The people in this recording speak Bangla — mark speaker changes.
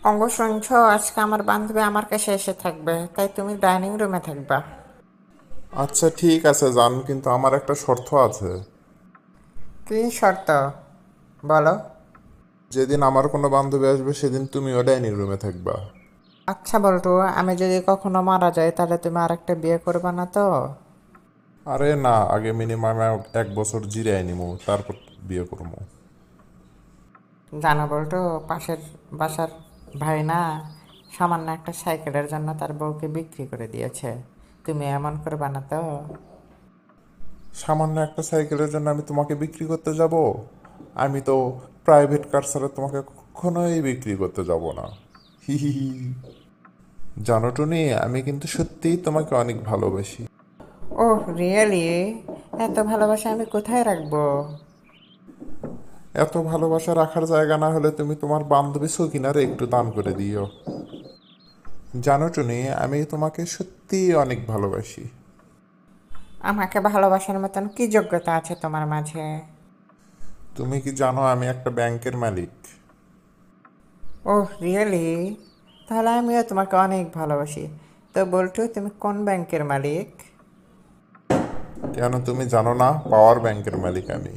Speaker 1: অঙ্গ শুনছ, আজকে আমার বান্ধবী আমার কাছে এসে থাকবে, তাই তুমি ডাইনিং রুমে থাকবা।
Speaker 2: আচ্ছা ঠিক আছে যান, কিন্তু আমার একটা শর্ত আছে।
Speaker 1: কি শর্ত? বলো।
Speaker 2: যেদিন আমার কোনো বান্ধবী আসবে সেদিন তুমিও ডাইনিং রুমে থাকবা।
Speaker 1: আচ্ছা বলটু, আমি যদি কখনো মারা যাই তাহলে তুমি আরেকটা বিয়ে করবে না তো?
Speaker 2: আরে না, আগে মিনিমাম 1 বছর জিরাই নিমু, তারপর বিয়ে করবো।
Speaker 1: জানো বলটু, পাশের বাসার ভাই না, সামান্য একটা সাইকেলের জন্য তার বউকে বিক্রি করে দিয়েছে। তুমি এমন করবে না তো?
Speaker 2: সামান্য একটা সাইকেলের জন্য আমি তোমাকে বিক্রি করতে যাব? আমি তো প্রাইভেট কার ছাড়া তোমাকে কখনোই বিক্রি করতে যাব না। হি হি হি। জানো টুনি, আমি কিন্তু সত্যিই তোমাকে অনেক ভালোবাসি।
Speaker 1: Oh really? এত ভালোবাসা আমি কোথায় রাখবো?
Speaker 2: এত ভালোবাসা রাখার জায়গা না হলে তুমি তোমার বান্ধবী সকিনারে একটু দান করে দিও। জানো টুনি, আমি তোমাকে সত্যিই অনেক ভালোবাসি।
Speaker 1: আমাকে ভালোবাসার মতন কি যোগ্যতা আছে তোমার মাঝে?
Speaker 2: তুমি কি জানো আমি একটা ব্যাংকের মালিক?
Speaker 1: Oh really? তাহলে আমিও তোমাকে অনেক ভালোবাসি। তো বল্টু, তুমি কোন ব্যাংকের মালিক?
Speaker 2: কেন তুমি জানো না? পাওয়ার ব্যাংকের মালিক আমি।